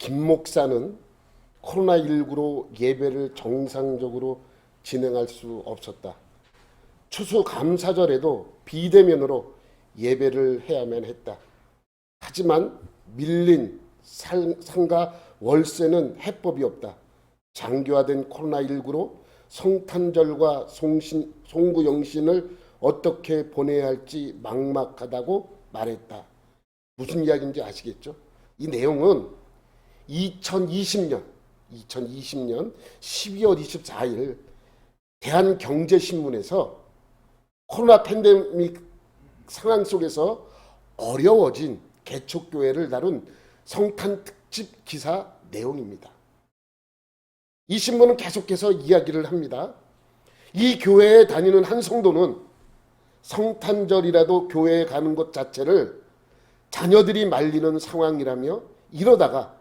김 목사는 코로나19로 예배를 정상적으로 진행할 수 없었다. 추수감사절에도 비대면으로 예배를 해야만 했다. 하지만 밀린 상가 월세는 해법이 없다. 장기화된 코로나19로 성탄절과 송구영신을 어떻게 보내야 할지 막막하다고 말했다. 무슨 이야기인지 아시겠죠? 이 내용은 2020년 12월 24일 대한경제신문에서 코로나 팬데믹 상황 속에서 어려워진 개척교회를 다룬 성탄 특집 기사 내용입니다. 이 신문은 계속해서 이야기를 합니다. 이 교회에 다니는 한 성도는 성탄절이라도 교회에 가는 것 자체를 자녀들이 말리는 상황이라며 이러다가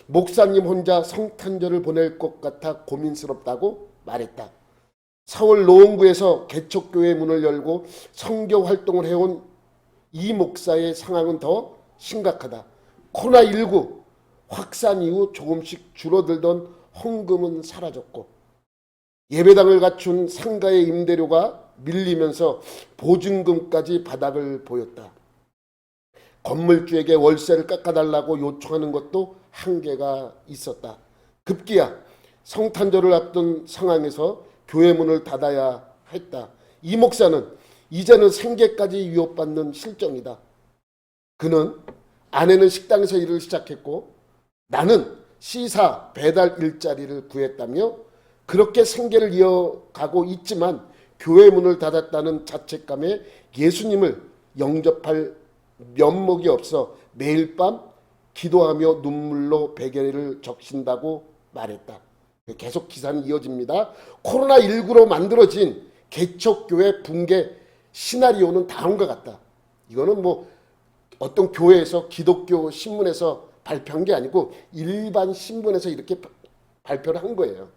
목사님 혼자 성탄절을 보낼 것 같아 고민스럽다고 말했다. 서울 노원구에서 개척교회 문을 열고 선교 활동을 해온 이 목사의 상황은 더 심각하다. 코로나19 확산 이후 조금씩 줄어들던 헌금은 사라졌고 예배당을 갖춘 상가의 임대료가 밀리면서 보증금까지 바닥을 보였다. 건물주에게 월세를 깎아달라고 요청하는 것도 한계가 있었다. 급기야 성탄절을 앞둔 상황에서 교회 문을 닫아야 했다. 이 목사는 이제는 생계까지 위협받는 실정이다. 그는 아내는 식당에서 일을 시작했고 나는 시사 배달 일자리를 구했다며 그렇게 생계를 이어가고 있지만 교회 문을 닫았다는 자책감에 예수님을 영접할 면목이 없어 매일 밤 기도하며 눈물로 베개를 적신다고 말했다. 계속 기사는 이어집니다. 코로나19로 만들어진 개척교회 붕괴 시나리오는 다음과 같다. 이거는 뭐 어떤 교회에서 기독교 신문에서 발표한 게 아니고 일반 신문에서 이렇게 발표를 한 거예요.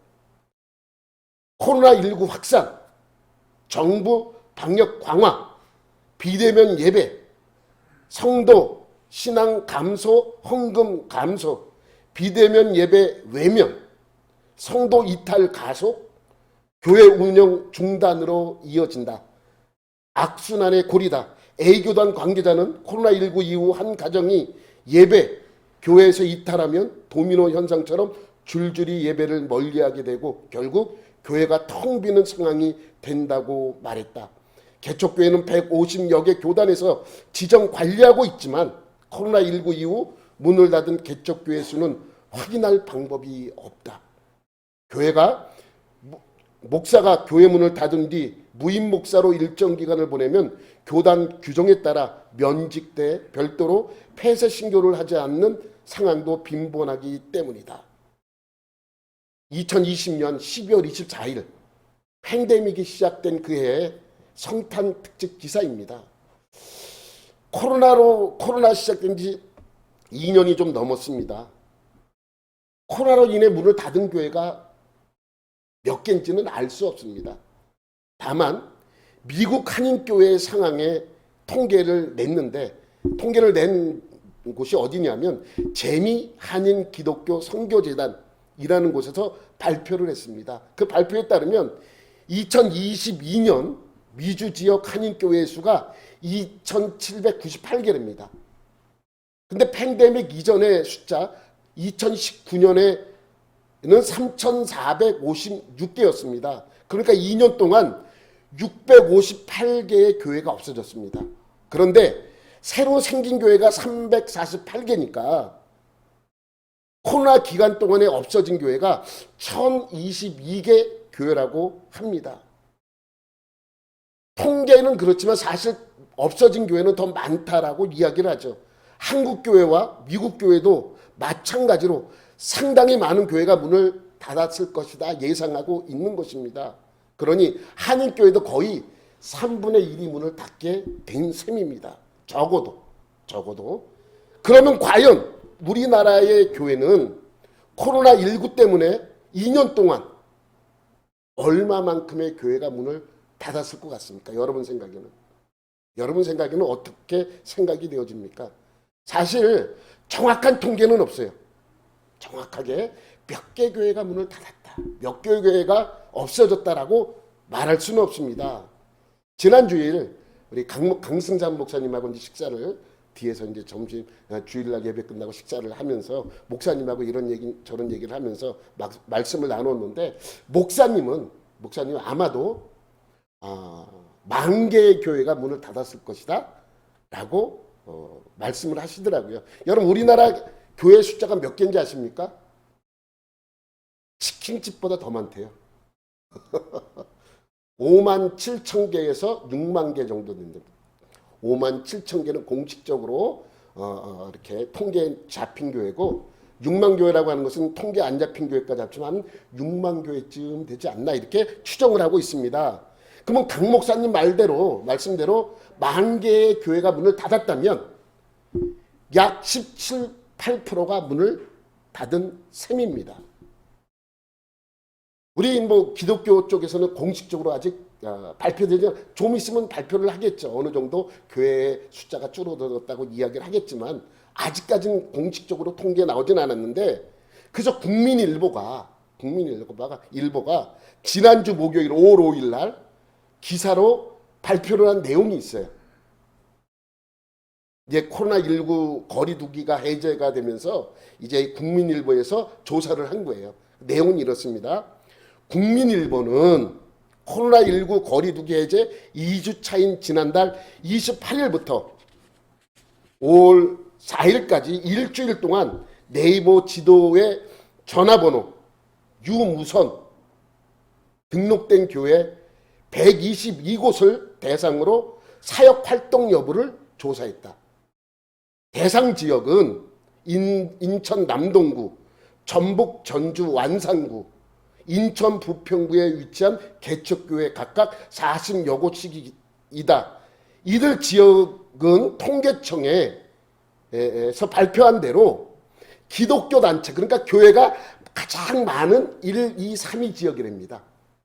코로나19 확산, 정부 방역 강화, 비대면 예배, 성도 신앙 감소, 헌금 감소, 비대면 예배 외면, 성도 이탈 가속, 교회 운영 중단으로 이어진다. 악순환의 고리다. A교단 관계자는 코로나19 이후 한 가정이 예배, 교회에서 이탈하면 도미노 현상처럼 줄줄이 예배를 멀리하게 되고 결국 교회가 텅 비는 상황이 된다고 말했다. 개척교회는 150여 개 교단에서 지정 관리하고 있지만 코로나19 이후 문을 닫은 개척교회 수는 확인할 방법이 없다. 교회가 목사가 교회 문을 닫은 뒤 무임 목사로 일정 기간을 보내면 교단 규정에 따라 면직돼 별도로 폐쇄 신고를 하지 않는 상황도 빈번하기 때문이다. 2020년 12월 24일 팬데믹이 시작된 그해의 성탄 특집 기사입니다. 코로나 시작된 지 2년이 좀 넘었습니다. 코로나로 인해 문을 닫은 교회가 몇 개인지는 알 수 없습니다. 다만 미국 한인교회의 상황에 통계를 냈는데 통계를 낸 곳이 어디냐면 재미 한인 기독교 선교재단이라는 곳에서 발표를 했습니다. 그 발표에 따르면 2022년 미주 지역 한인교회 수가 2,798개입니다. 근데 팬데믹 이전의 숫자 2019년에는 3,456개였습니다. 그러니까 2년 동안 658개의 교회가 없어졌습니다. 그런데 새로 생긴 교회가 348개니까 코로나 기간 동안에 없어진 교회가 1,022개 교회라고 합니다. 통계는 그렇지만 사실 없어진 교회는 더 많다라고 이야기를 하죠. 한국 교회와 미국 교회도 마찬가지로 상당히 많은 교회가 문을 닫았을 것이다 예상하고 있는 것입니다. 그러니 한인교회도 거의 3분의 1이 문을 닫게 된 셈입니다. 적어도. 그러면 과연 우리나라의 교회는 코로나19 때문에 2년 동안 얼마만큼의 교회가 문을 닫았을 것 같습니까? 여러분 생각에는 어떻게 생각이 되어집니까? 사실 정확한 통계는 없어요. 정확하게 몇 개 교회가 문을 닫았다, 몇 개 교회가 없어졌다라고 말할 수는 없습니다. 지난 주일 우리 강승찬 목사님하고 이제 식사를 뒤에서 이제 점심 주일날 예배 끝나고 식사를 하면서 목사님하고 이런 얘기 저런 얘기를 하면서 말씀을 나눴는데 목사님은 아마도 10,000개의 교회가 문을 닫았을 것이다 라고 말씀을 하시더라고요. 여러분 우리나라 교회 숫자가 몇 개인지 아십니까? 치킨집보다 더 많대요. 57,000개에서 6만 개 정도 된다. 57,000개는 공식적으로 이렇게 통계에 잡힌 교회고 6만 교회라고 하는 것은 통계 안 잡힌 교회까지 합치면 6만 교회쯤 되지 않나 이렇게 추정을 하고 있습니다. 그러면 강 목사님 말씀대로 10,000개의 교회가 문을 닫았다면 약 17, 8%가 문을 닫은 셈입니다. 우리 기독교 쪽에서는 공식적으로 아직 발표되지 좀 있으면 발표를 하겠죠. 어느 정도 교회 숫자가 줄어들었다고 이야기를 하겠지만 아직까지는 공식적으로 통계에 나오진 않았는데 그래서 국민일보가 지난주 목요일 5월 5일 날 기사로 발표를 한 내용이 있어요. 이제 코로나19 거리두기가 해제가 되면서 이제 국민일보에서 조사를 한 거예요. 내용은 이렇습니다. 국민일보는 코로나19 거리두기 해제 2주 차인 지난달 28일부터 5월 4일까지 일주일 동안 네이버 지도에 전화번호 유무선 등록된 교회 122곳을 대상으로 사역 활동 여부를 조사했다. 대상 지역은 인천 남동구, 전북 전주 완산구, 인천 부평구에 위치한 개척교회 각각 40여 곳씩이다. 이들 지역은 통계청에서 발표한 대로 기독교 단체, 그러니까 교회가 가장 많은 1, 2, 3위 지역이랍니다.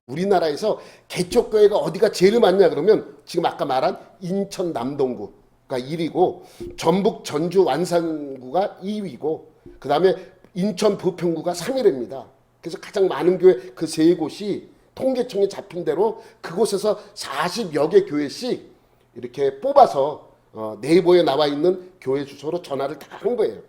우리나라에서 개척교회가 어디가 제일 많냐 그러면 지금 아까 말한 인천 남동구가 1위고 전북 전주 완산구가 2위고 그 다음에 인천 부평구가 3위랍니다. 그래서 가장 많은 교회 그 세 곳이 통계청에 잡힌 대로 그곳에서 40여 개 교회씩 이렇게 뽑아서 네이버에 나와 있는 교회 주소로 전화를 다 한 거예요.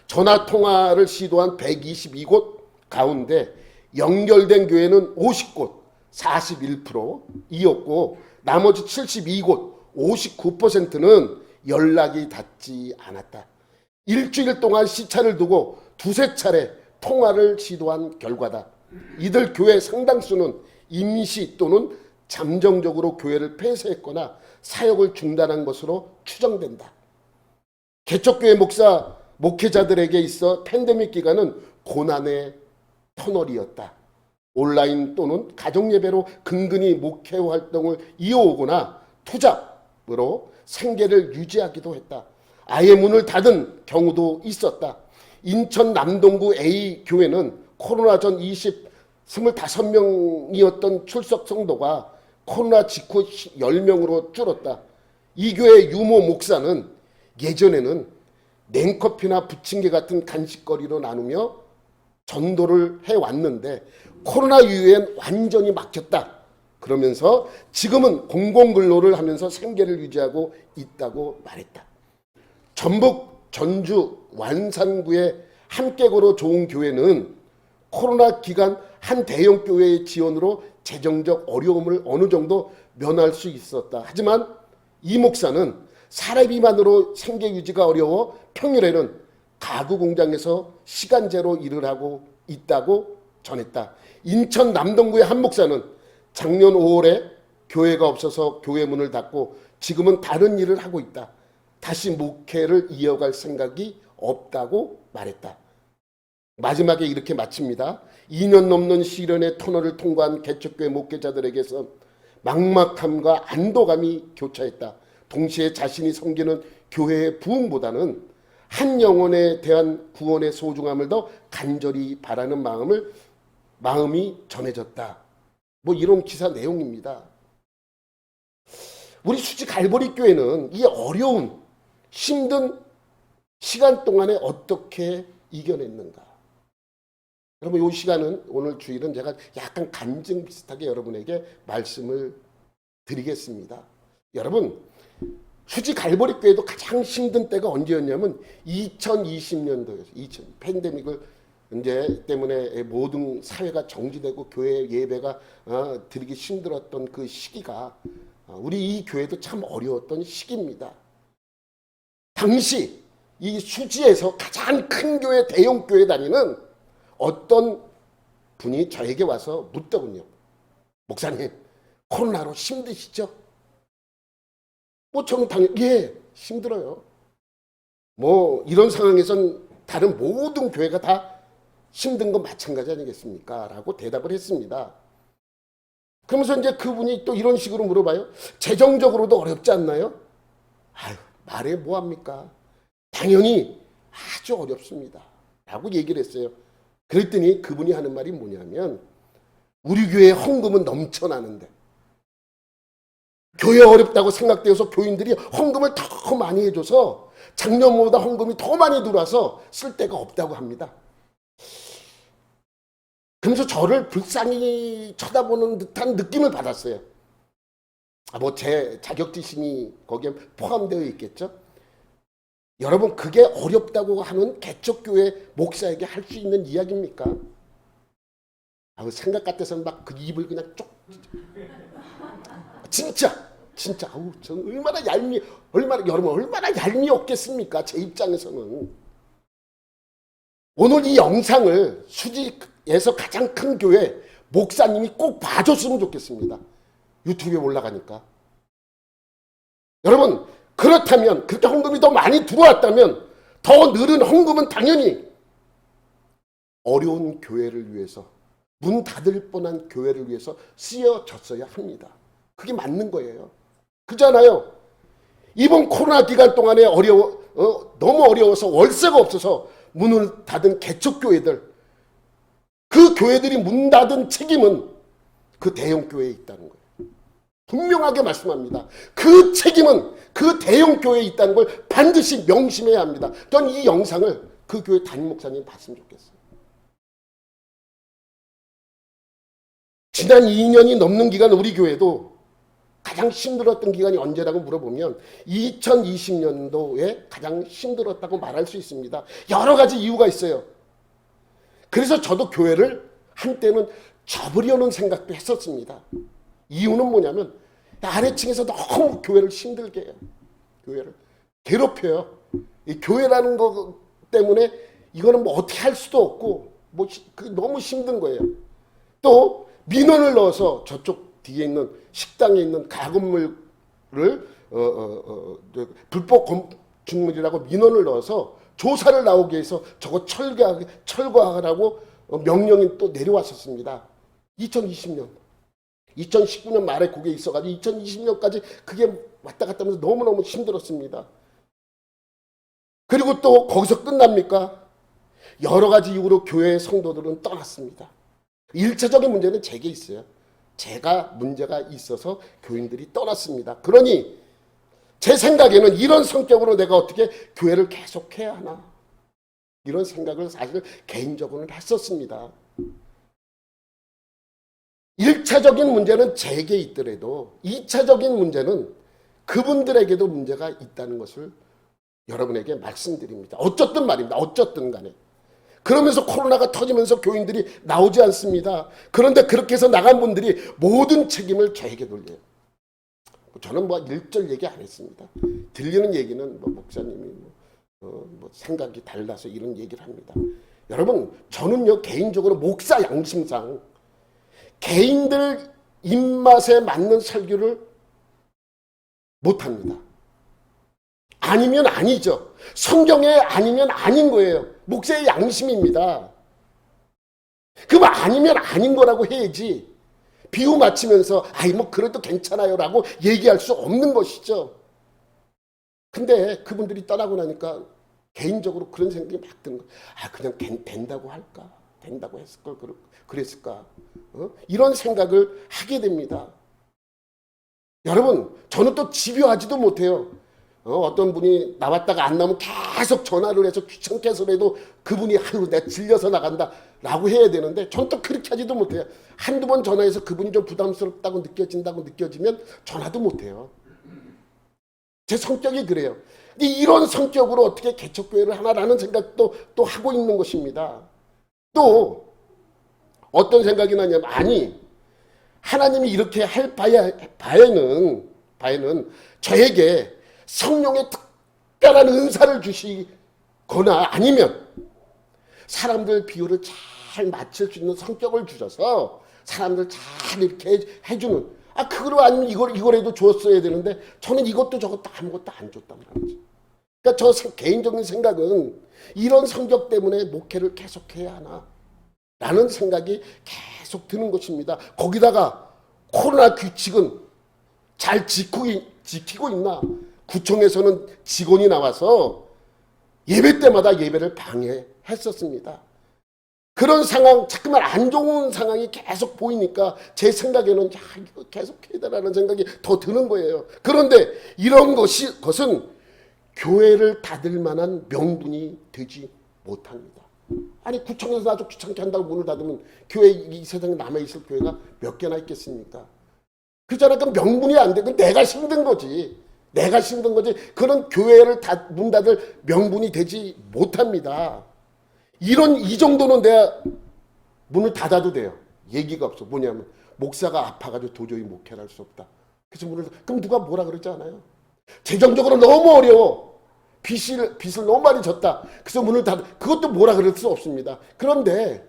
전화 통화를 시도한 122곳 가운데 연결된 교회는 50곳, 41%이었고 나머지 72곳, 59%는 연락이 닿지 않았다. 일주일 동안 시차를 두고 두세 차례 통화를 시도한 결과다. 이들 교회 상당수는 임시 또는 잠정적으로 교회를 폐쇄했거나 사역을 중단한 것으로 추정된다. 개척교회 목회자들에게 있어 팬데믹 기간은 고난의 터널이었다. 온라인 또는 가정예배로 근근히 목회 활동을 이어오거나 투잡으로 생계를 유지하기도 했다. 아예 문을 닫은 경우도 있었다. 인천 남동구 A 교회는 코로나 전 25명이었던 출석 성도가 코로나 직후 10명으로 줄었다. 이 교회 유모 목사는 예전에는 냉커피나 부침개 같은 간식거리로 나누며 전도를 해왔는데 코로나 이후엔 완전히 막혔다. 그러면서 지금은 공공근로를 하면서 생계를 유지하고 있다고 말했다. 전북 전주 완산구의 함께걸어 좋은 교회는 코로나 기간 한 대형 교회의 지원으로 재정적 어려움을 어느 정도 면할 수 있었다. 하지만 이 목사는 사례비만으로 생계 유지가 어려워 평일에는 가구 공장에서 시간제로 일을 하고 있다고 전했다. 인천 남동구의 한 목사는 작년 5월에 교회가 없어서 교회 문을 닫고 지금은 다른 일을 하고 있다. 다시 목회를 이어갈 생각이 없다고 말했다. 마지막에 이렇게 마칩니다. 2년 넘는 시련의 터널을 통과한 개척교회 목회자들에게서 막막함과 안도감이 교차했다. 동시에 자신이 섬기는 교회의 부흥보다는 한 영혼에 대한 구원의 소중함을 더 간절히 바라는 마음이 전해졌다. 뭐 이런 기사 내용입니다. 우리 수지 갈보리 교회는 이 어려운 힘든 시간 동안에 어떻게 이겨냈는가? 여러분, 이 시간은, 오늘 주일은 제가 약간 간증 비슷하게 여러분에게 말씀을 드리겠습니다. 여러분, 수지 갈보리 교회도 가장 힘든 때가 언제였냐면 2020년도였어요. 팬데믹을 이제 때문에 모든 사회가 정지되고 교회 예배가 드리기 힘들었던 그 시기가 우리 이 교회도 참 어려웠던 시기입니다. 당시 이 수지에서 가장 큰 교회, 대형 교회 다니는 어떤 분이 저에게 와서 묻더군요. 목사님, 코로나로 힘드시죠? 저는 당연히 힘들어요. 이런 상황에선 다른 모든 교회가 다 힘든 건 마찬가지 아니겠습니까? 라고 대답을 했습니다. 그러면서 이제 그분이 또 이런 식으로 물어봐요. 재정적으로도 어렵지 않나요? 아유, 말해 뭐합니까? 당연히 아주 어렵습니다. 라고 얘기를 했어요. 그랬더니 그분이 하는 말이 뭐냐면, 우리 교회 헌금은 넘쳐나는데 교회 어렵다고 생각되어서 교인들이 헌금을 더 많이 해줘서 작년보다 헌금이 더 많이 들어와서 쓸 데가 없다고 합니다. 그러면서 저를 불쌍히 쳐다보는 듯한 느낌을 받았어요. 제 자격지심이 거기에 포함되어 있겠죠. 여러분, 그게 어렵다고 하는 개척교회 목사에게 할 수 있는 이야기입니까? 생각 같아서는 막 그 입을 그냥 쪽. 진짜 전 여러분 얼마나 얄미웠겠습니까? 제 입장에서는. 오늘 이 영상을 수지에서 가장 큰 교회 목사님이 꼭 봐줬으면 좋겠습니다. 유튜브에 올라가니까. 여러분, 그렇다면, 그렇게 헌금이 더 많이 들어왔다면 더 늘은 헌금은 당연히 어려운 교회를 위해서, 문 닫을 뻔한 교회를 위해서 쓰여졌어야 합니다. 그게 맞는 거예요. 그잖아요. 이번 코로나 기간 동안에 너무 어려워서 월세가 없어서 문을 닫은 개척교회들, 그 교회들이 문 닫은 책임은 그 대형 교회에 있다는 거예요. 분명하게 말씀합니다. 그 책임은 그 대형 교회에 있다는 걸 반드시 명심해야 합니다. 전 이 영상을 그 교회 담임 목사님 봤으면 좋겠어요. 지난 2년이 넘는 기간 우리 교회도 가장 힘들었던 기간이 언제라고 물어보면 2020년도에 가장 힘들었다고 말할 수 있습니다. 여러 가지 이유가 있어요. 그래서 저도 교회를 한때는 접으려는 생각도 했었습니다. 이유는 뭐냐면 아래층에서 너무 교회를 힘들게 해요. 교회를 괴롭혀요. 이 교회라는 것 때문에 이거는 어떻게 할 수도 없고 너무 힘든 거예요. 또 민원을 넣어서 저쪽 뒤에 있는 식당에 있는 가건물을 불법 건축물이라고 민원을 넣어서 조사를 나오게 해서 저거 철거하라고 명령이 또 내려왔었습니다. 2020년. 2019년 말에 그게 있어가지고 2020년까지 그게 왔다 갔다 하면서 너무너무 힘들었습니다. 그리고 또 거기서 끝납니까? 여러 가지 이유로 교회 성도들은 떠났습니다. 1차적인 문제는 제게 있어요. 제가 문제가 있어서 교인들이 떠났습니다. 그러니 제 생각에는 이런 성격으로 내가 어떻게 교회를 계속해야 하나, 이런 생각을 사실 개인적으로는 했었습니다. 1차적인 문제는 제게 있더라도 2차적인 문제는 그분들에게도 문제가 있다는 것을 여러분에게 말씀드립니다. 어쨌든 말입니다. 어쨌든 간에. 그러면서 코로나가 터지면서 교인들이 나오지 않습니다. 그런데 그렇게 해서 나간 분들이 모든 책임을 저에게 돌려요. 저는 일절 얘기 안 했습니다. 들리는 얘기는 목사님이 생각이 달라서 이런 얘기를 합니다. 여러분, 저는요 개인적으로 목사 양심상 개인들 입맛에 맞는 설교를 못합니다. 아니면 아니죠. 성경에 아니면 아닌 거예요. 목사의 양심입니다. 그럼 아니면 아닌 거라고 해야지 비유 맞추면서 그래도 괜찮아요 라고 얘기할 수 없는 것이죠. 근데 그분들이 떠나고 나니까 개인적으로 그런 생각이 막 드는 거예요. 그냥 된다고 할까? 된다고 했을걸? 그랬을까? 이런 생각을 하게 됩니다. 여러분, 저는 또 집요하지도 못해요. 어떤 분이 나왔다가 안 나오면 계속 전화를 해서 귀찮게 해서라도 그분이 아유 내가 질려서 나간다 라고 해야 되는데 전 또 그렇게 하지도 못해요. 한두 번 전화해서 그분이 좀 부담스럽다고 느껴지면 전화도 못해요. 제 성격이 그래요. 근데 이런 성격으로 어떻게 개척교회를 하나라는 생각도 또 하고 있는 것입니다. 또 어떤 생각이 나냐면 아니 하나님이 이렇게 할 바에는 저에게 성령의 특별한 은사를 주시거나 아니면 사람들 비율을 잘 맞출 수 있는 성격을 주셔서 사람들 잘 이렇게 해주는 그거로 아니면 이거라도 줬어야 되는데 저는 이것도 저것도 아무것도 안 줬단 말이죠. 그러니까 저 개인적인 생각은 이런 성격 때문에 목회를 계속해야 하나 라는 생각이 계속 드는 것입니다. 거기다가 코로나 규칙은 잘 지키고 있나? 구청에서는 직원이 나와서 예배 때마다 예배를 방해했었습니다. 그런 상황, 자꾸만 안 좋은 상황이 계속 보이니까 제 생각에는 이거 계속 해야 되라는 생각이 더 드는 거예요. 그런데 이런 것은 교회를 닫을 만한 명분이 되지 못합니다. 아니 구청에서 아주 귀찮게 한다고 문을 닫으면 교회 이 세상에 남아있을 교회가 몇 개나 있겠습니까? 그렇잖아. 그 명분이 안 돼. 내가 힘든 거지. 그런 교회를 문 닫을 명분이 되지 못합니다. 이 정도는 내가 문을 닫아도 돼요. 얘기가 없어. 뭐냐면 목사가 아파가지고 도저히 목회를 할 수 없다. 그래서 그럼 누가 뭐라 그러지 않아요? 재정적으로 너무 어려워. 빚을 너무 많이 졌다. 그래서 문을 닫아. 그것도 뭐라 그럴 수 없습니다. 그런데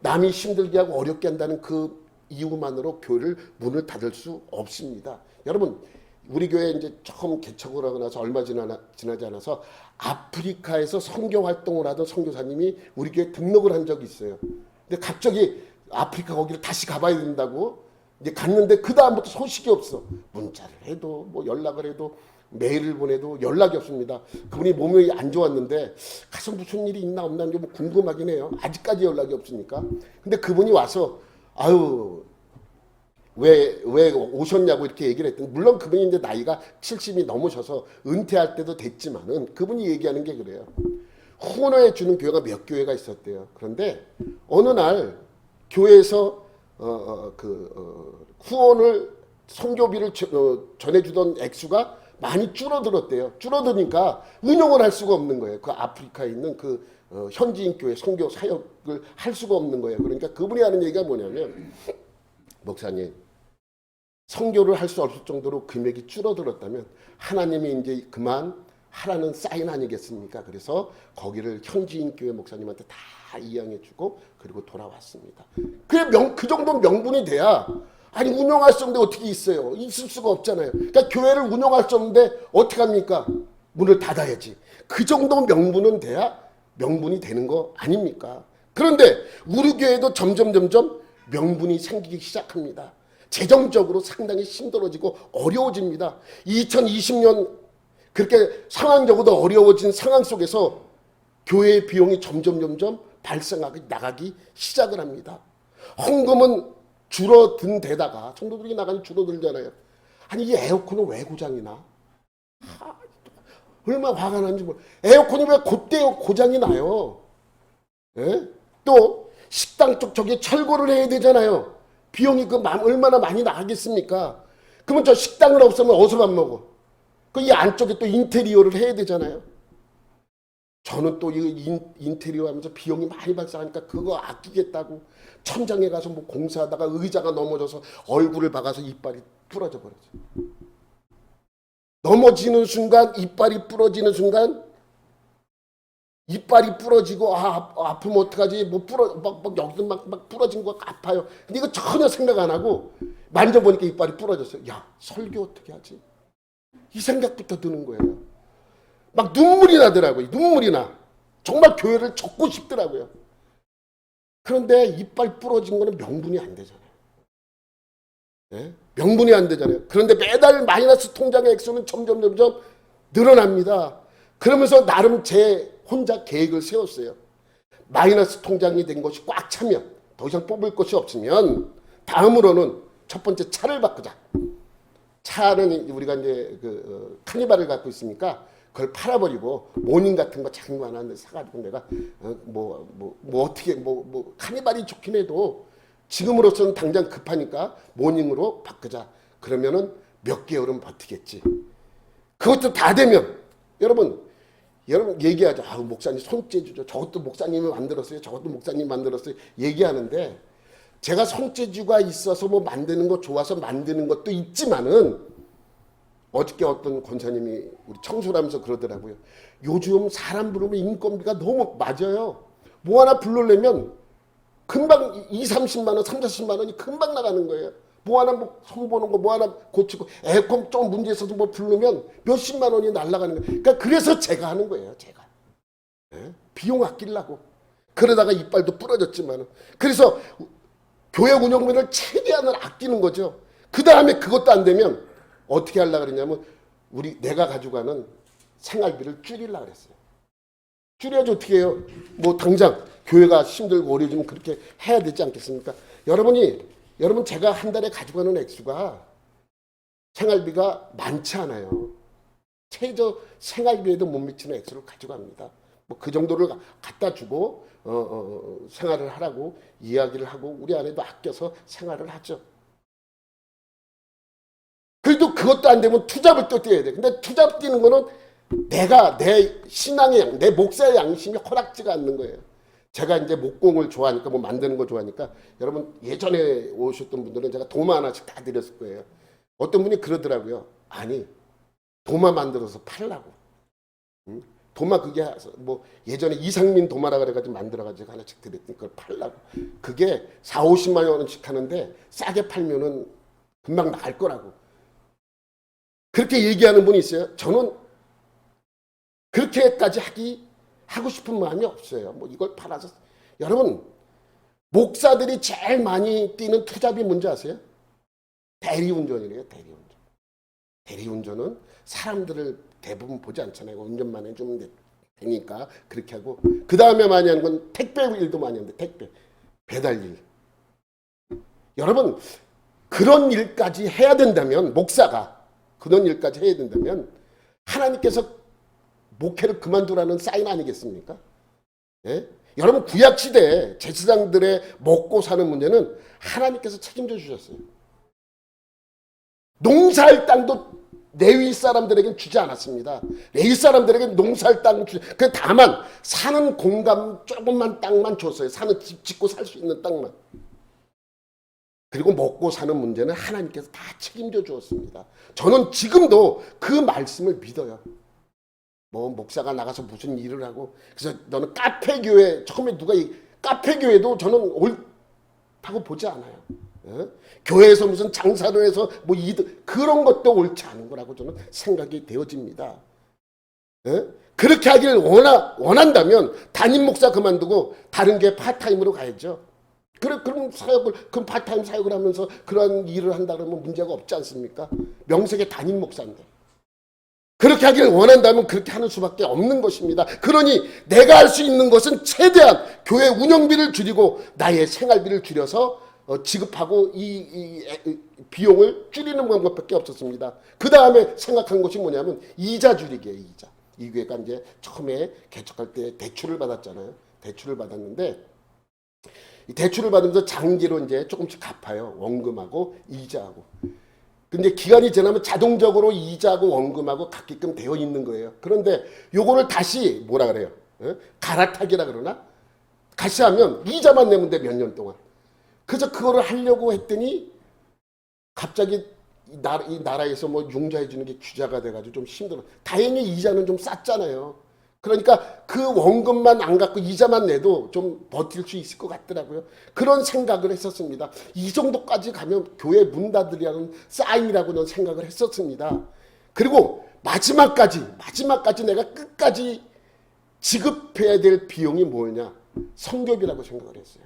남이 힘들게 하고 어렵게 한다는 그 이유만으로 교회를 문을 닫을 수 없습니다. 여러분, 우리 교회 이제 처음 개척을 하고 나서 얼마 지나지 않아서 아프리카에서 선교 활동을 하던 선교사님이 우리 교회 등록을 한 적이 있어요. 근데 갑자기 아프리카 거기를 다시 가봐야 된다고 이제 갔는데 그 다음부터 소식이 없어. 문자를 해도 뭐 연락을 해도 메일을 보내도 연락이 없습니다. 그분이 몸이 안 좋았는데 가서 무슨 일이 있나 없나 뭐 궁금하긴 해요. 아직까지 연락이 없으니까. 근데 그분이 와서 아유 왜 오셨냐고 이렇게 얘기를 했더니 물론 그분이 이제 나이가 70이 넘으셔서 은퇴할 때도 됐지만은 그분이 얘기하는 게 그래요. 후원해 주는 교회가 몇 교회가 있었대요. 그런데 어느 날 교회에서 후원을 선교비를 전해주던 액수가 많이 줄어들었대요. 줄어드니까 운영을 할 수가 없는 거예요. 그 아프리카에 있는 그 현지인 교회 선교 사역을 할 수가 없는 거예요. 그러니까 그분이 하는 얘기가 뭐냐면 목사님 선교를 할 수 없을 정도로 금액이 줄어들었다면 하나님이 이제 그만 하라는 사인 아니겠습니까? 그래서 거기를 현지인 교회 목사님한테 다 이양해주고 그리고 돌아왔습니다. 그 정도 명분이 돼야 아니 운영할 수 없는데 어떻게 있어요? 있을 수가 없잖아요. 그러니까 교회를 운영할 수 없는데 어떻게 합니까? 문을 닫아야지. 그 정도 명분은 돼야 명분이 되는 거 아닙니까? 그런데 우리 교회도 점점 명분이 생기기 시작합니다. 재정적으로 상당히 힘들어지고 어려워집니다. 2020년 그렇게 상황적으로도 어려워진 상황 속에서 교회의 비용이 점점 발생하기 나가기 시작을 합니다. 헌금은 줄어든 데다가 성도들이 나가니 줄어들잖아요. 아니 이 에어컨은 왜 고장이 나? 얼마나 화가 나는지 몰라. 에어컨이 왜 그때 고장이 나요? 예? 또 식당 쪽 저기 철거를 해야 되잖아요. 비용이 얼마나 많이 나가겠습니까? 그러면 저 식당을 없으면 어디서 밥 먹어? 이 안쪽에 또 인테리어를 해야 되잖아요. 저는 또 이 인테리어 하면서 비용이 많이 발생하니까 그거 아끼겠다고 천장에 가서 뭐 공사하다가 의자가 넘어져서 얼굴을 박아서 이빨이 부러져 버렸어요. 넘어지는 순간 이빨이 부러지는 순간 이빨이 부러지고 아프면 어떡하지? 여기서 막 부러진 거 아파요. 근데 이거 전혀 생각 안 하고 만져보니까 이빨이 부러졌어요. 야 설교 어떻게 하지? 이 생각부터 드는 거예요. 막 눈물이 나더라고요. 눈물이 나. 정말 교회를 접고 싶더라고요. 그런데 이빨 부러진 거는 명분이 안 되잖아요. 네? 명분이 안 되잖아요. 그런데 매달 마이너스 통장의 액수는 점점 늘어납니다. 그러면서 나름 제 혼자 계획을 세웠어요. 마이너스 통장이 된 것이 꽉 차면 더 이상 뽑을 것이 없으면 다음으로는 첫 번째 차를 바꾸자. 차는 우리가 이제 카니발을 갖고 있으니까 그걸 팔아버리고 모닝 같은 거 작은 거 하나 사가지고 내가 어떻게 카니발이 좋긴 해도 지금으로서는 당장 급하니까 모닝으로 바꾸자. 그러면은 몇 개월은 버티겠지. 그것도 다 되면 여러분 얘기하죠. 아, 목사님 손재주죠. 저것도 목사님이 만들었어요. 저것도 목사님이 만들었어요. 얘기하는데 제가 손재주가 있어서 뭐 만드는 거 좋아서 만드는 것도 있지만은 어저께 어떤 권사님이 우리 청소를 하면서 그러더라고요. 요즘 사람 부르면 인건비가 너무 맞아요. 뭐 하나 부르려면 금방 2, 30만 원, 3, 40만 원이 금방 나가는 거예요. 뭐 하나 손보는 거 뭐 하나 고치고 에어컨 좀 문제 있어서 뭐 부르면 몇십만 원이 날아가는 거예요. 그러니까 그래서 제가 하는 거예요. 제가. 네? 비용 아끼려고. 그러다가 이빨도 부러졌지만 그래서 교회 운영비를 최대한을 아끼는 거죠. 그 다음에 그것도 안 되면 어떻게 하려고 그러냐면 내가 가지고 가는 생활비를 줄이려고 그랬어요. 줄여야지 어떻게 해요? 뭐 당장 교회가 힘들고 어려지면 그렇게 해야 되지 않겠습니까? 여러분 제가 한 달에 가지고 가는 액수가 생활비가 많지 않아요. 최저 생활비에도 못 미치는 액수를 가져갑니다. 뭐 그 정도를 갖다 주고 생활을 하라고 이야기를 하고 우리 아내도 아껴서 생활을 하죠. 그래도 그것도 안 되면 투잡을 또 뛰어야 돼. 근데 투잡 뛰는 거는 내 신앙의 내 목사의 양심이 허락지가 않는 거예요. 제가 이제 목공을 좋아하니까 뭐 만드는 거 좋아하니까 여러분 예전에 오셨던 분들은 제가 도마 하나씩 다 드렸을 거예요. 어떤 분이 그러더라고요. 아니 도마 만들어서 팔라고. 응? 도마 그게 뭐 예전에 이상민 도마라 그래가지고 만들어가지고 하나씩 드렸더니 그걸 팔라고. 그게 4, 50만 원씩 하는데 싸게 팔면은 금방 나갈 거라고. 그렇게 얘기하는 분이 있어요. 저는 그렇게까지 하고 싶은 마음이 없어요. 뭐 이걸 팔아서. 여러분 목사들이 제일 많이 뛰는 투잡이 뭔지 아세요? 대리운전이래요. 대리운전. 대리운전은 사람들을 대부분 보지 않잖아요. 운전만 해주면 되니까 그렇게 하고 그 다음에 많이 하는 건 택배 일도 많이 하는데 택배, 배달일. 여러분 그런 일까지 해야 된다면 목사가 그런 일까지 해야 된다면 하나님께서 목회를 그만두라는 사인 아니겠습니까? 예? 여러분 구약시대에 제사장들의 먹고 사는 문제는 하나님께서 책임져 주셨어요. 농사할 땅도 레위 사람들에게는 주지 않았습니다. 레위 사람들에게는 농사할 땅을 주지 그 다만 사는 공간 조금만 땅만 줬어요. 사는 집 짓고 살 수 있는 땅만. 그리고 먹고 사는 문제는 하나님께서 다 책임져 주었습니다. 저는 지금도 그 말씀을 믿어요. 뭐 목사가 나가서 무슨 일을 하고 그래서 너는 카페교회 처음에 누가 카페교회도 저는 옳다고 보지 않아요. 예? 교회에서 무슨 장사를 해서 뭐 이득 그런 것도 옳지 않은 거라고 저는 생각이 되어집니다. 예? 그렇게 하기를 원한다면 담임 목사 그만두고 다른 게 파타임으로 가야죠. 그럼 파타임 사역을 하면서 그런 일을 한다 그러면 문제가 없지 않습니까? 명색의 담임 목사인데. 그렇게 하기를 원한다면 그렇게 하는 수밖에 없는 것입니다. 그러니 내가 할 수 있는 것은 최대한 교회 운영비를 줄이고 나의 생활비를 줄여서 지급하고 이 비용을 줄이는 방법밖에 없었습니다. 그 다음에 생각한 것이 뭐냐면 이자 줄이기예요. 이자. 이 교회가 이제 처음에 개척할 때 대출을 받았잖아요. 대출을 받았는데 이 대출을 받으면서 장기로 이제 조금씩 갚아요. 원금하고 이자하고. 근데 기간이 지나면 자동적으로 이자하고 원금하고 갚게끔 되어 있는 거예요. 그런데 요거를 다시 뭐라 그래요? 갈아타기라 그러나? 다시 하면 이자만 내면 돼, 몇 년 동안. 그래서 그거를 하려고 했더니 갑자기 이 나라에서 뭐 융자해 주는 게 규제가 돼가지고 좀 힘들어. 다행히 이자는 좀 쌌잖아요. 그러니까 그 원금만 안 갖고 이자만 내도 좀 버틸 수 있을 것 같더라고요. 그런 생각을 했었습니다. 이 정도까지 가면 교회 문 닫으려는 사인이라고는 생각을 했었습니다. 그리고 마지막까지 내가 끝까지 지급해야 될 비용이 뭐냐? 성교비라고 생각을 했어요.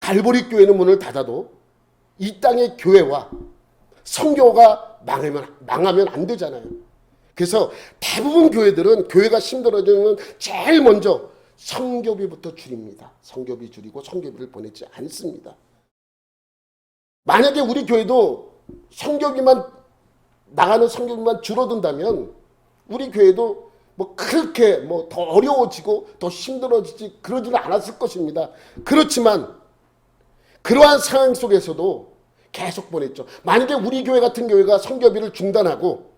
갈보리 교회는 문을 닫아도 이 땅의 교회와 성교가 망하면 안 되잖아요. 그래서 대부분 교회들은 교회가 힘들어지면 제일 먼저 성교비부터 줄입니다. 성교비 줄이고 성교비를 보내지 않습니다. 만약에 우리 교회도 성교비만 나가는 성교비만 줄어든다면 우리 교회도 뭐 그렇게 뭐 더 어려워지고 더 힘들어지지 그러지는 않았을 것입니다. 그렇지만 그러한 상황 속에서도 계속 보냈죠. 만약에 우리 교회 같은 교회가 성교비를 중단하고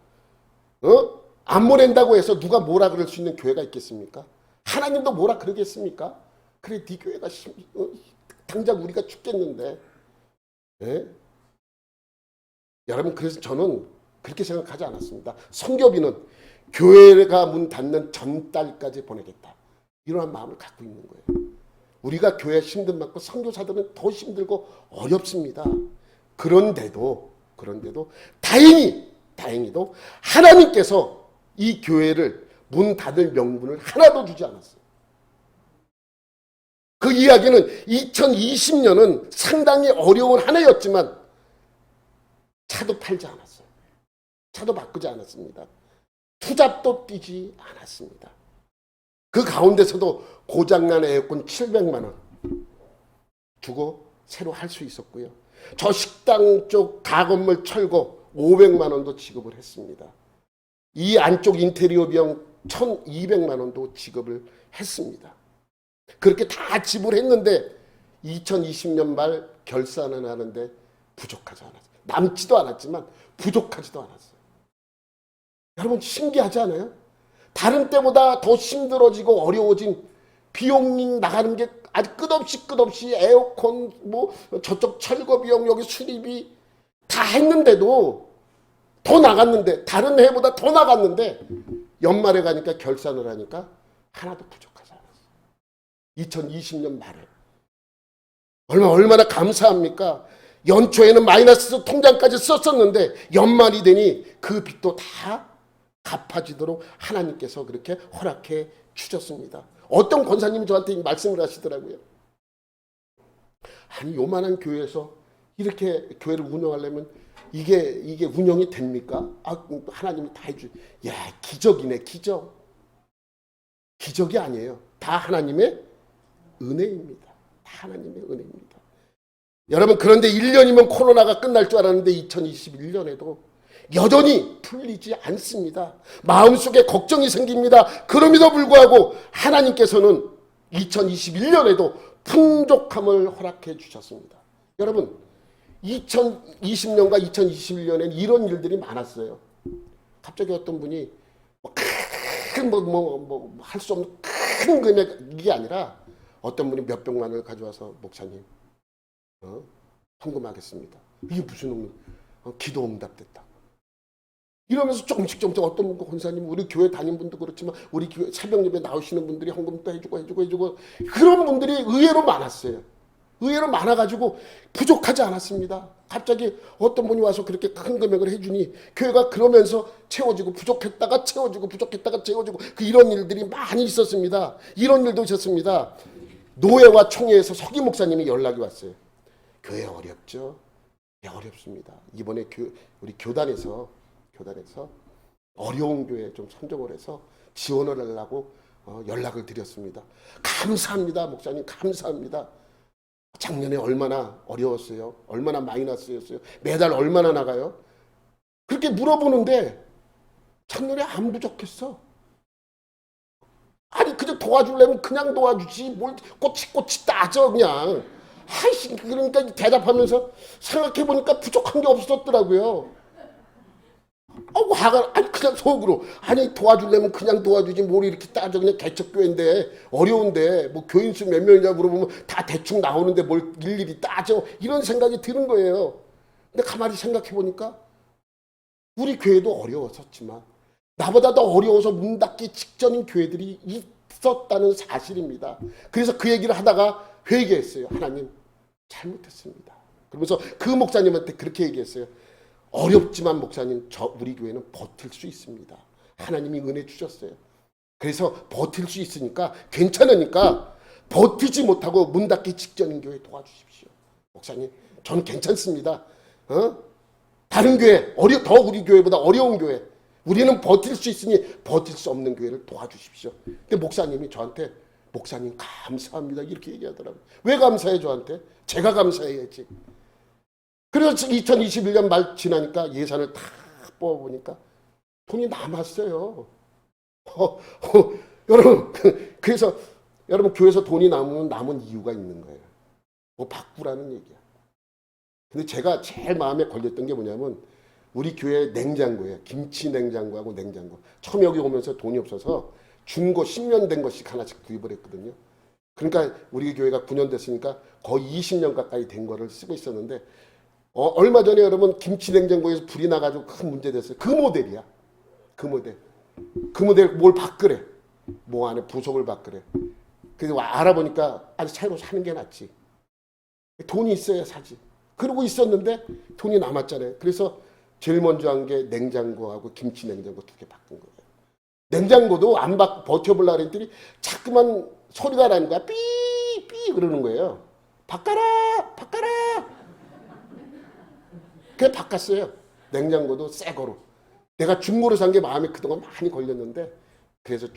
안 보낸다고 해서 누가 뭐라 그럴 수 있는 교회가 있겠습니까? 하나님도 뭐라 그러겠습니까? 그래 네 교회가 당장 우리가 죽겠는데. 예? 여러분 그래서 저는 그렇게 생각하지 않았습니다. 성교비는 교회가 문 닫는 전달까지 보내겠다. 이러한 마음을 갖고 있는 거예요. 우리가 교회 힘든 만큼 선교사들은 더 힘들고 어렵습니다. 그런데도 다행히도 하나님께서 이 교회를 문 닫을 명분을 하나도 주지 않았어요. 그 이야기는 2020년은 상당히 어려운 한 해였지만 차도 팔지 않았어요. 차도 바꾸지 않았습니다. 투잡도 뛰지 않았습니다. 그 가운데서도 고장난 에어컨 700만 원 주고 새로 할 수 있었고요. 저 식당 쪽 가건물 철거 500만 원도 지급을 했습니다. 이 안쪽 인테리어 비용 1200만 원도 지급을 했습니다. 그렇게 다 지불했는데 2020년 말 결산을 하는데 부족하지 않았어요. 남지도 않았지만 부족하지도 않았어요. 여러분 신기하지 않아요? 다른 때보다 더 힘들어지고 어려워진 비용이 나가는 게 아주 끝없이 에어컨 뭐 저쪽 철거 비용 여기 수리비 다 했는데도 더 나갔는데 다른 해보다 더 나갔는데 연말에 가니까 결산을 하니까 하나도 부족하지 않았어요. 2020년 말에 얼마나 감사합니까? 연초에는 마이너스 통장까지 썼었는데 연말이 되니 그 빚도 다 갚아지도록 하나님께서 그렇게 허락해 주셨습니다. 어떤 권사님이 저한테 말씀을 하시더라고요. 아니 요만한 교회에서 이렇게 교회를 운영하려면 이게 운영이 됩니까? 하나님이 다 해주. 야 기적이네 기적. 기적이 아니에요. 다 하나님의 은혜입니다. 다 하나님의 은혜입니다. 여러분 그런데 1년이면 코로나가 끝날 줄 알았는데 2021년에도 여전히 풀리지 않습니다. 마음속에 걱정이 생깁니다. 그럼에도 불구하고 하나님께서는 2021년에도 풍족함을 허락해 주셨습니다. 여러분 2020년과 2021년에는 이런 일들이 많았어요. 갑자기 어떤 분이 할 수 없는 큰 금액이 아니라 어떤 분이 몇백만 원을 가져와서 목사님 헌금하겠습니다. 이게 무슨 기도 응답됐다. 이러면서 조금씩 어떤 권사님 우리 교회 다닌 분도 그렇지만 우리 교회 새벽 예배 나오시는 분들이 헌금도 해주고 그런 분들이 의외로 많았어요. 의외로 많아가지고 부족하지 않았습니다. 갑자기 어떤 분이 와서 그렇게 큰 금액을 해주니 교회가 그러면서 채워지고 부족했다가 채워지고 이런 일들이 많이 있었습니다. 이런 일도 있었습니다. 노회와 총회에서 서기 목사님이 연락이 왔어요. 교회 어렵죠? 네, 어렵습니다. 이번에 우리 교단에서 어려운 교회 좀 선정을 해서 지원을 하려고 연락을 드렸습니다. 감사합니다. 목사님 감사합니다. 작년에 얼마나 어려웠어요? 얼마나 마이너스였어요? 매달 얼마나 나가요? 그렇게 물어보는데 작년에 안 부족했어. 아니 그냥 도와주려면 그냥 도와주지 뭘 꼬치꼬치 따져 그냥. 아이씨 그러니까 대답하면서 생각해보니까 부족한 게 없었더라고요. 화가 아니 그냥 속으로 아니 도와주려면 그냥 도와주지 뭘 이렇게 따져 그냥 개척교회인데 어려운데 뭐 교인 수 몇 명이냐 물어보면 다 대충 나오는데 뭘 일일이 따져 이런 생각이 드는 거예요. 근데 가만히 생각해보니까 우리 교회도 어려웠었지만 나보다 더 어려워서 문 닫기 직전인 교회들이 있었다는 사실입니다. 그래서 그 얘기를 하다가 회개했어요. 하나님 잘못했습니다. 그러면서 그 목사님한테 그렇게 얘기했어요. 어렵지만 목사님 우리 교회는 버틸 수 있습니다. 하나님이 은혜 주셨어요. 그래서 버틸 수 있으니까 괜찮으니까 버티지 못하고 문 닫기 직전인 교회 도와주십시오. 목사님 저는 괜찮습니다. 다른 교회 더 우리 교회보다 어려운 교회 우리는 버틸 수 있으니 버틸 수 없는 교회를 도와주십시오. 근데 목사님이 저한테 목사님 감사합니다 이렇게 얘기하더라고요. 왜 감사해 저한테? 제가 감사해야지. 그래서 2021년 말 지나니까 예산을 다 뽑아보니까 돈이 남았어요. 여러분, 그래서 여러분 교회에서 돈이 남으면 남은 이유가 있는 거예요. 뭐 바꾸라는 얘기야. 근데 제가 제일 마음에 걸렸던 게 뭐냐면 우리 교회 냉장고에 김치 냉장고하고 냉장고. 처음 여기 오면서 돈이 없어서 중고 10년 된 것씩 하나씩 구입을 했거든요. 그러니까 우리 교회가 9년 됐으니까 거의 20년 가까이 된 거를 쓰고 있었는데 얼마 전에 여러분 김치 냉장고에서 불이 나가지고 큰 문제 됐어요. 그 모델이야. 그 모델 뭘 바꾸래. 뭐 안에 부속을 바꾸래. 그래서 알아보니까 아니 새로 사는 게 낫지. 돈이 있어야 사지. 그러고 있었는데 돈이 남았잖아요. 그래서 제일 먼저 한 게 냉장고하고 김치 냉장고 2개 바꾼 거예요. 냉장고도 안 버텨보려고 했더니 자꾸만 소리가 나는 거야. 삐삐 그러는 거예요. 바꿔라 바꿔라. 그래 바꿨어요. 냉장고도 새 거로. 내가 중고로 산 게 마음에 그동안 많이 걸렸는데 그래서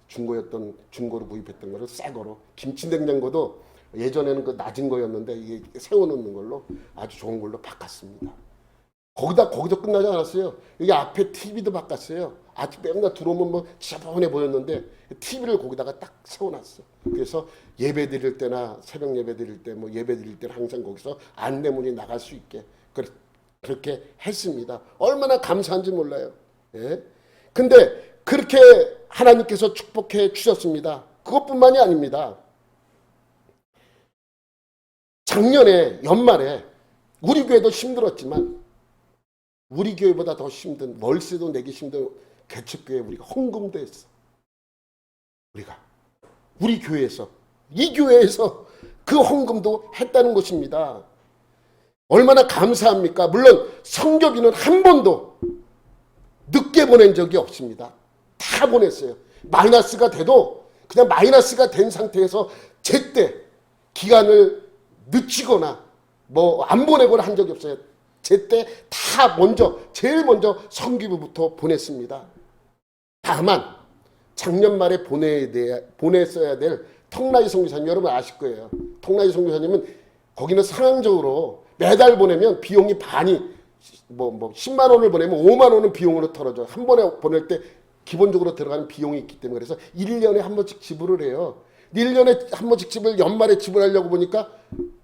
중고로 구입했던 거를 새 거로. 김치 냉장고도 예전에는 그 낮은 거였는데 이게 세워놓는 걸로 아주 좋은 걸로 바꿨습니다. 거기서 끝나지 않았어요. 여기 앞에 TV도 바꿨어요. 아직 맨날 들어오면 뭐 지저분해 보였는데 TV를 거기다가 딱 세워놨어. 그래서 예배 드릴 때나 새벽 예배 드릴 때 뭐 예배 드릴 때는 항상 거기서 안내문이 나갈 수 있게 그렇게 했습니다. 얼마나 감사한지 몰라요. 예? 근데 그렇게 하나님께서 축복해 주셨습니다. 그것뿐만이 아닙니다. 작년에 연말에 우리 교회도 힘들었지만 우리 교회보다 더 힘든 월세도 내기 힘든 개척교회 우리가 헌금도 했어. 우리 교회에서 이 교회에서 그 헌금도 했다는 것입니다. 얼마나 감사합니까? 물론 성교비는 한 번도 늦게 보낸 적이 없습니다. 다 보냈어요. 마이너스가 돼도 그냥 마이너스가 된 상태에서 제때 기간을 늦추거나 뭐 안 보내거나 한 적이 없어요. 제때 다 제일 먼저 성기부부터 보냈습니다. 다만 작년 말에 보냈어야 될 턱라이 선교사님 여러분 아실 거예요. 턱라이 선교사님은 거기는 상황적으로 매달 보내면 비용이 반이 뭐 10만 원을 보내면 5만 원은 비용으로 털어져. 한 번에 보낼 때 기본적으로 들어가는 비용이 있기 때문에 그래서 1년에 한 번씩 지불을 해요. 1년에 한 번씩 연말에 지불하려고 보니까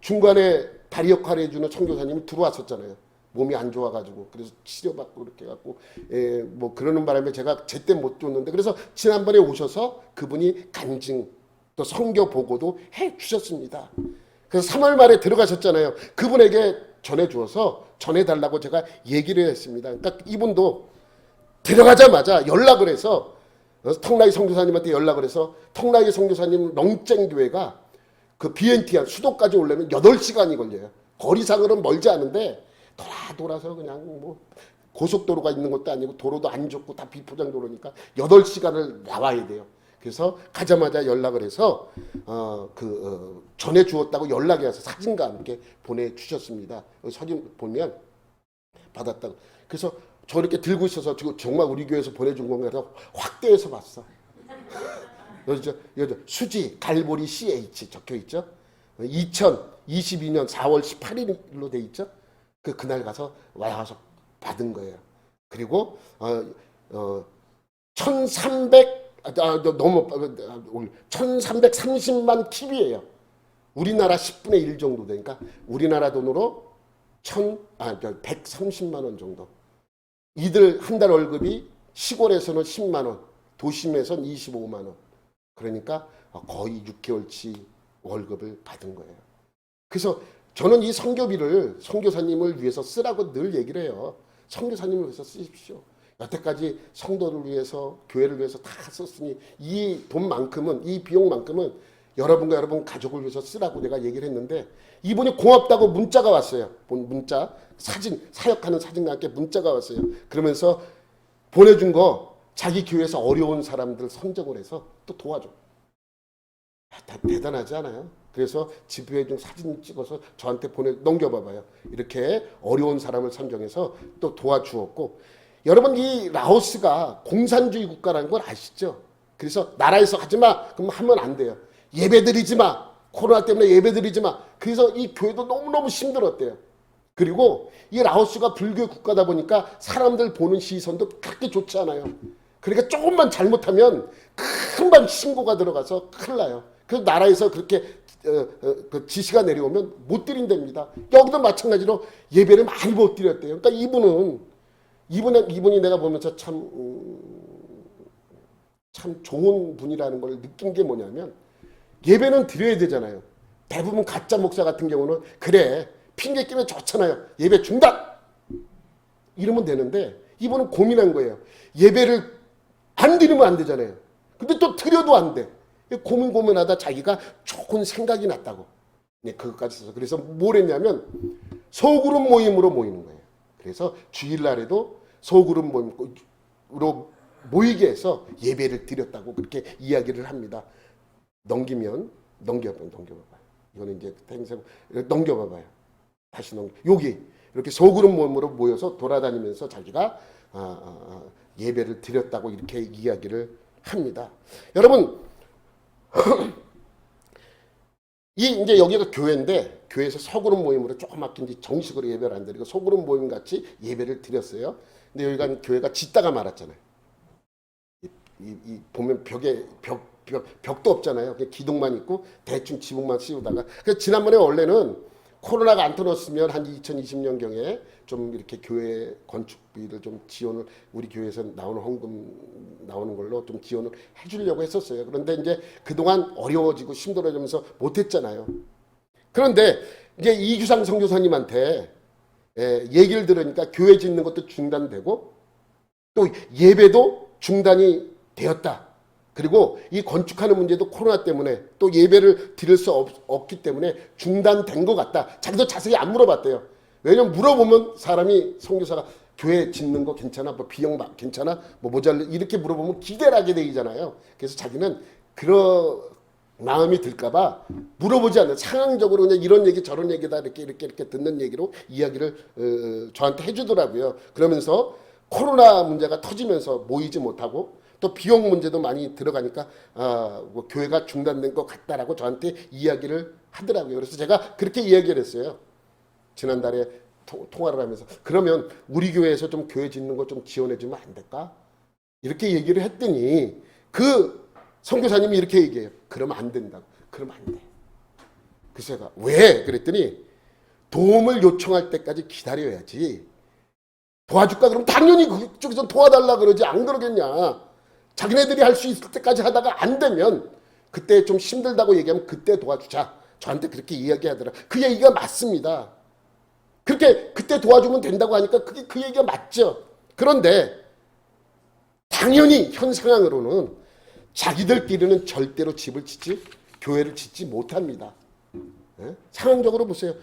중간에 다리 역할을 해주는 선교사님이 들어왔었잖아요. 몸이 안 좋아가지고 그래서 치료받고 그렇게 해갖고 뭐 그러는 바람에 제가 제때 못 줬는데 그래서 지난번에 오셔서 그분이 간증 또 선교 보고도 해주셨습니다. 그래서 3월 말에 들어가셨잖아요. 그분에게 전해주어서 전해달라고 제가 얘기를 했습니다. 그러니까 이분도 들어가자마자 연락을 해서 턱라이 선교사님한테 연락을 해서 턱라이 선교사님 렁쨍교회가 그 BNT 수도까지 오려면 8시간이 걸려요. 거리상으로는 멀지 않은데 돌아서 그냥 뭐 고속도로가 있는 것도 아니고 도로도 안 좋고 다 비포장 도로니까 8시간을 나와야 돼요. 그래서 가자마자 연락을 해서 전해 주었다고 연락이 와서 사진과 함께 보내주셨습니다. 사진 보면 받았다고. 그래서 저 이렇게 들고 있어서 정말 우리 교회에서 보내준 건가 해서 확대해서 봤어. 여기 수지 갈보리 CH 적혀 있죠. 2022년 4월 18일로 돼 있죠. 그날 가서 와서 받은 거예요. 그리고 1330만 킵이에요. 우리나라 10분의 1 정도 되니까 우리나라 돈으로 130만 원 정도. 이들 한 달 월급이 시골에서는 10만 원, 도심에서는 25만 원. 그러니까 거의 6개월치 월급을 받은 거예요. 그래서 저는 이 선교비를 선교사님을 위해서 쓰라고 늘 얘기를 해요. 선교사님을 위해서 쓰십시오. 여태까지 성도를 위해서 교회를 위해서 다 썼으니 이 돈만큼은 이 비용만큼은 여러분과 여러분 가족을 위해서 쓰라고 내가 얘기를 했는데 이분이 고맙다고 문자가 왔어요. 문자 사진 사역하는 사진과 함께 문자가 왔어요. 그러면서 보내준 거 자기 교회에서 어려운 사람들 선정을 해서 또 도와줘. 대단하지 않아요? 그래서 집회에 좀 사진 찍어서 저한테 넘겨봐봐요. 이렇게 어려운 사람을 선정해서 또 도와주었고 여러분 이 라오스가 공산주의 국가라는 걸 아시죠? 그래서 나라에서 하지마 그럼 하면 안 돼요. 예배드리지 마. 코로나 때문에 예배드리지 마. 그래서 이 교회도 너무너무 힘들었대요. 그리고 이 라오스가 불교 국가다 보니까 사람들 보는 시선도 그렇게 좋지 않아요. 그러니까 조금만 잘못하면 금방 신고가 들어가서 큰일 나요. 그래서 나라에서 그렇게 그 지시가 내려오면 못 드린답니다. 여기도 마찬가지로 예배를 많이 못 드렸대요. 그러니까 이분이 내가 보면서 참 좋은 분이라는 걸 느낀 게 뭐냐면 예배는 드려야 되잖아요. 대부분 가짜 목사 같은 경우는 그래 핑계 끼면 좋잖아요. 예배 중단! 이러면 되는데 이분은 고민한 거예요. 예배를 안 드리면 안 되잖아요. 근데 또 드려도 안 돼. 고민하다 자기가 좋은 생각이 났다고. 네, 그것까지 써서. 그래서 뭘 했냐면 소그룹 모임으로 모이는 거예요. 그래서 주일날에도 소그룹 모임으로 모이게 해서 예배를 드렸다고 그렇게 이야기를 합니다. 넘겨봐봐요. 이거는 이제 행세고 넘겨봐봐요. 다시 여기 이렇게 소그룹 모임으로 모여서 돌아다니면서 자기가 예배를 드렸다고 이렇게 이야기를 합니다. 여러분 이제 여기가 교회인데 교회에서 소그룹 모임으로 조그맣게 이제 정식으로 예배를 안 드리고 소그룹 모임 같이 예배를 드렸어요. 근데 여기가 교회가 짓다가 말았잖아요. 보면 벽도 없잖아요. 그냥 기둥만 있고 대충 지붕만 씌우다가. 그래서 지난번에 원래는 코로나가 안 터졌으면 한 2020년경에 좀 이렇게 교회 건축비를 좀 지원을 우리 교회에서 나오는 헌금 나오는 걸로 좀 지원을 해주려고 했었어요. 그런데 이제 그동안 어려워지고 힘들어지면서 못했잖아요. 그런데 이제 이규상 선교사님한테 얘기를 들으니까 교회 짓는 것도 중단되고 또 예배도 중단이 되었다. 그리고 이 건축하는 문제도 코로나 때문에 또 예배를 드릴 수 없기 때문에 중단된 것 같다. 자기도 자세히 안 물어봤대요. 왜냐면 물어보면 사람이 선교사가 교회 짓는 거 괜찮아? 뭐 비용 괜찮아? 뭐 모자라? 이렇게 물어보면 기대를 하게 되잖아요. 그래서 자기는 그런 마음이 들까봐 물어보지 않는 상황적으로 그냥 이런 얘기 저런 얘기다 이렇게 듣는 얘기로 이야기를 저한테 해주더라고요. 그러면서 코로나 문제가 터지면서 모이지 못하고 또 비용 문제도 많이 들어가니까 뭐 교회가 중단된 것 같다라고 저한테 이야기를 하더라고요. 그래서 제가 그렇게 이야기를 했어요. 지난달에 통화를 하면서 그러면 우리 교회에서 좀 교회 짓는 거 좀 지원해주면 안 될까? 이렇게 얘기를 했더니 그 선교사님이 이렇게 얘기해요. 그러면 안 된다고. 그러면 안 돼. 그래서 제가 왜? 그랬더니 도움을 요청할 때까지 기다려야지. 도와줄까? 그럼 당연히 그쪽에서 도와달라 그러지 안 그러겠냐. 자기네들이 할 수 있을 때까지 하다가 안 되면 그때 좀 힘들다고 얘기하면 그때 도와주자. 저한테 그렇게 이야기하더라. 그 얘기가 맞습니다. 그렇게 그때 도와주면 된다고 하니까 그게 그 얘기가 맞죠. 그런데 당연히 현 상황으로는 자기들끼리는 절대로 집을 짓지 교회를 짓지 못합니다. 상황적으로 보세요.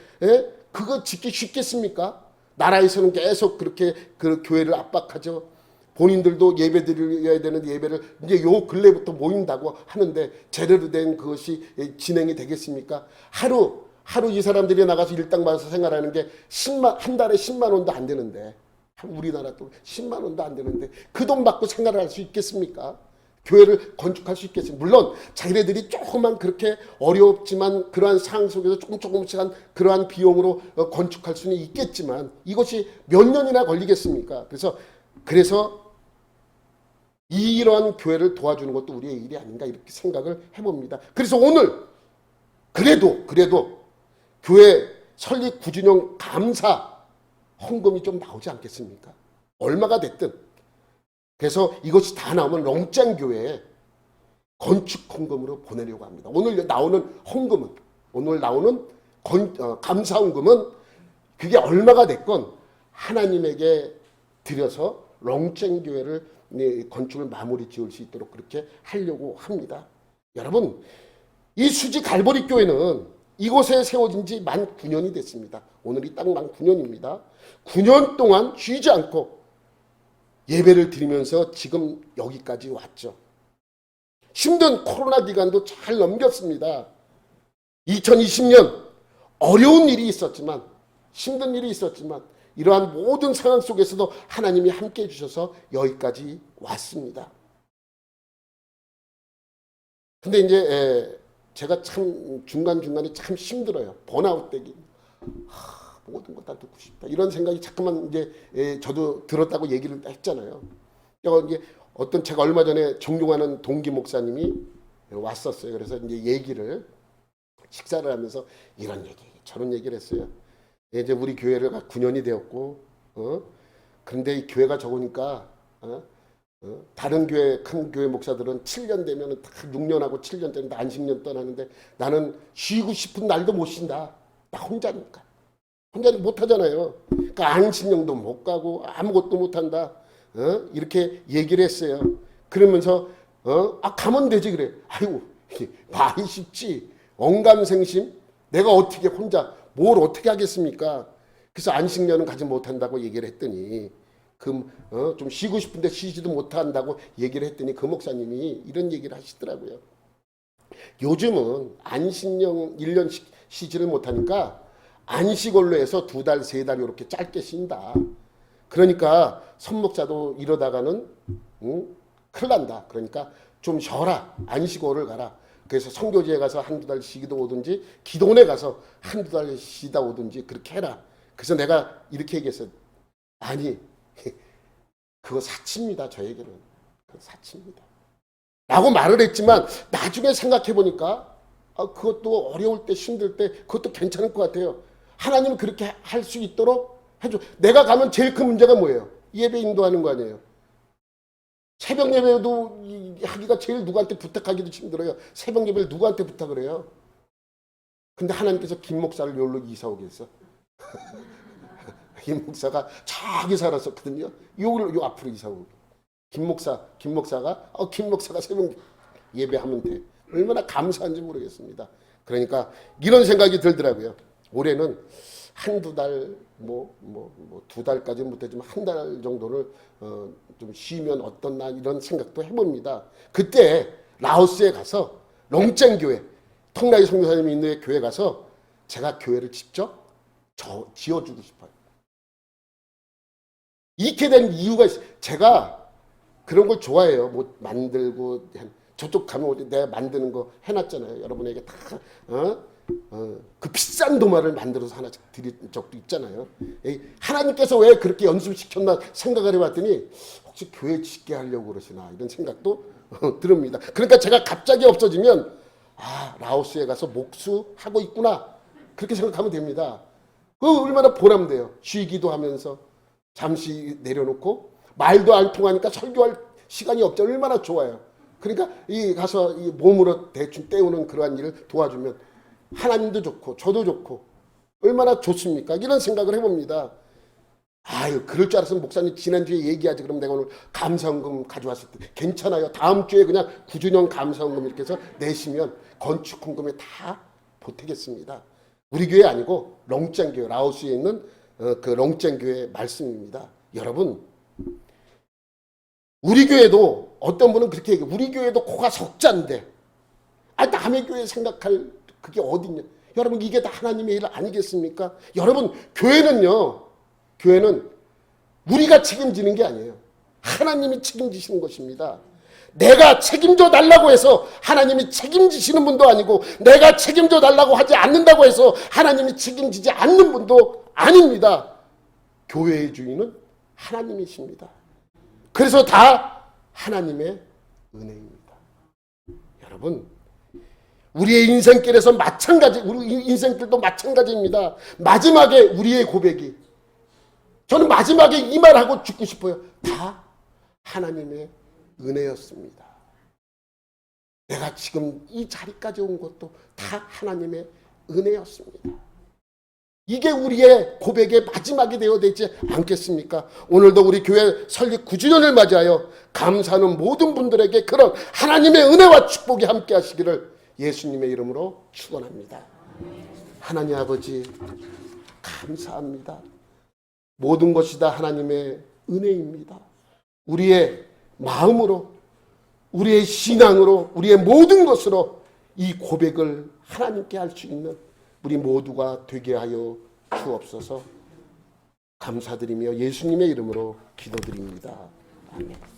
그거 짓기 쉽겠습니까? 나라에서는 계속 그렇게 그 교회를 압박하죠. 본인들도 예배 드려야 되는 예배를 이제 요 근래부터 모인다고 하는데 제대로 된 그것이 진행이 되겠습니까? 하루 이 사람들이 나가서 일당 받아서 생활하는 게 한 달에 10만 원도 안 되는데 우리나라 또 10만 원도 안 되는데 그 돈 받고 생활을 할 수 있겠습니까? 교회를 건축할 수 있겠습니까? 물론 자기네들이 조금만 그렇게 어렵지만 그러한 상황 속에서 조금씩 한 그러한 비용으로 건축할 수는 있겠지만 이것이 몇 년이나 걸리겠습니까? 그래서 이러한 교회를 도와주는 것도 우리의 일이 아닌가 이렇게 생각을 해봅니다. 그래서 오늘 그래도 교회 설립 9주년 감사 헌금이 좀 나오지 않겠습니까? 얼마가 됐든. 그래서 이것이 다 나오면 롱짱교회에 건축 헌금으로 보내려고 합니다. 오늘 나오는 감사 헌금은 그게 얼마가 됐건 하나님에게 드려서 롱짱교회를 건축을 마무리 지을 수 있도록 그렇게 하려고 합니다. 여러분, 이 수지 갈보리 교회는 이곳에 세워진 지 만 9년이 됐습니다. 오늘이 딱 만 9년입니다. 9년 동안 쉬지 않고 예배를 드리면서 지금 여기까지 왔죠. 힘든 코로나 기간도 잘 넘겼습니다. 2020년 어려운 일이 있었지만 힘든 일이 있었지만 이러한 모든 상황 속에서도 하나님이 함께 해주셔서 여기까지 왔습니다. 근데 이제 제가 참 중간중간에 참 힘들어요. 번아웃 되기. 모든 거 다 듣고 싶다. 이런 생각이 자꾸만 이제 저도 들었다고 얘기를 했잖아요. 이제 어떤 제가 얼마 전에 존경하는 동기 목사님이 왔었어요. 그래서 이제 얘기를 식사를 하면서 이런 얘기, 저런 얘기를 했어요. 이제 우리 교회가 9년이 되었고, 그런데 이 교회가 적으니까, 다른 교회, 큰 교회 목사들은 7년 되면 다 6년하고 7년 되는데 안식년 떠나는데 나는 쉬고 싶은 날도 못 쉰다. 나 혼자니까. 혼자는 못 하잖아요. 그러니까 안식년도 못 가고 아무것도 못 한다. 이렇게 얘기를 했어요. 그러면서, 가면 되지, 그래. 아이고, 많이 쉽지. 언감생심? 내가 어떻게 혼자, 뭘 어떻게 하겠습니까? 그래서 안식년은 가지 못한다고 얘기를 했더니, 좀 쉬고 싶은데 쉬지도 못한다고 얘기를 했더니 그 목사님이 이런 얘기를 하시더라고요. 요즘은 안식년 1년씩 쉬지를 못하니까 안식월로 해서 2달, 3달 이렇게 짧게 쉰다. 그러니까 선목자도 이러다가는 큰일 난다. 그러니까 좀 쉬어라. 안식월을 가라. 그래서 선교지에 가서 1-2달 쉬기도 오든지 기도원에 가서 1-2달 쉬다 오든지 그렇게 해라. 그래서 내가 이렇게 얘기했어요. 아니, 그거 사치입니다. 저에게는. 그거 사치입니다. 라고 말을 했지만 나중에 생각해 보니까 그것도 어려울 때 힘들 때 그것도 괜찮을 것 같아요. 하나님은 그렇게 할 수 있도록 해줘. 내가 가면 제일 큰 문제가 뭐예요? 예배 인도하는 거 아니에요. 새벽 예배도 하기가 제일 누구한테 부탁하기도 힘들어요. 새벽 예배를 누구한테 부탁을 해요? 근데 하나님께서 김 목사를 여기로 이사 오게 했어. 김 목사가 저기 살았었거든요. 요 앞으로 이사 오고. 김 목사가 새벽 예배하면 돼. 얼마나 감사한지 모르겠습니다. 그러니까 이런 생각이 들더라고요. 올해는 1-2달, 2달까지는 못하지만 1달 정도를 좀 쉬면 어떻나 이런 생각도 해봅니다. 그때 라오스에 가서 롱쨍교회, 통라이 선교사님이 있는 교회 가서 제가 교회를 직접 지어주고 싶어요. 이렇게 된 이유가 있어요. 제가 그런 걸 좋아해요. 뭐 만들고 저쪽 가면 내가 만드는 거 해놨잖아요. 여러분에게 다 그 비싼 도마를 만들어서 하나 드린 적도 있잖아요. 하나님께서 왜 그렇게 연습시켰나 생각을 해봤더니 혹시 교회 짓게 하려고 그러시나 이런 생각도 듭니다. 그러니까 제가 갑자기 없어지면 라오스에 가서 목수하고 있구나 그렇게 생각하면 됩니다. 그 얼마나 보람돼요. 쉬기도 하면서 잠시 내려놓고 말도 안 통하니까 설교할 시간이 없죠. 얼마나 좋아요. 그러니까 가서 몸으로 대충 때우는 그러한 일을 도와주면 하나님도 좋고 저도 좋고 얼마나 좋습니까? 이런 생각을 해봅니다. 그럴 줄 알았으면 목사님 지난주에 얘기하지. 그럼 내가 오늘 감사원금 가져왔을 때 괜찮아요. 다음 주에 그냥 9주년 감사원금 이렇게 해서 내시면 건축 헌금에 다 보태겠습니다. 우리 교회 아니고 롱쨍교회, 라오스에 있는 그 롱쨍교회 말씀입니다. 여러분, 우리 교회도 어떤 분은 그렇게 얘기해요. 우리 교회도 코가 석자인데 남의 교회 생각할 그게 어딨냐. 여러분, 이게 다 하나님의 일 아니겠습니까? 여러분, 교회는 우리가 책임지는 게 아니에요. 하나님이 책임지시는 것입니다. 내가 책임져 달라고 해서 하나님이 책임지시는 분도 아니고 내가 책임져 달라고 하지 않는다고 해서 하나님이 책임지지 않는 분도 아닙니다. 교회의 주인은 하나님이십니다. 그래서 다 하나님의 은혜입니다. 여러분, 우리의 인생길에서 우리 인생길도 마찬가지입니다. 마지막에 우리의 고백이, 저는 마지막에 이 말하고 죽고 싶어요. 다 하나님의 은혜였습니다. 내가 지금 이 자리까지 온 것도 다 하나님의 은혜였습니다. 이게 우리의 고백의 마지막이 되어야 되지 않겠습니까? 오늘도 우리 교회 설립 9주년을 맞이하여 감사하는 모든 분들에게 그런 하나님의 은혜와 축복이 함께 하시기를 예수님의 이름으로 축원합니다. 하나님 아버지, 감사합니다. 모든 것이 다 하나님의 은혜입니다. 우리의 마음으로, 우리의 신앙으로, 우리의 모든 것으로 이 고백을 하나님께 할 수 있는 우리 모두가 되게 하여 주옵소서. 감사드리며 예수님의 이름으로 기도드립니다. 아멘.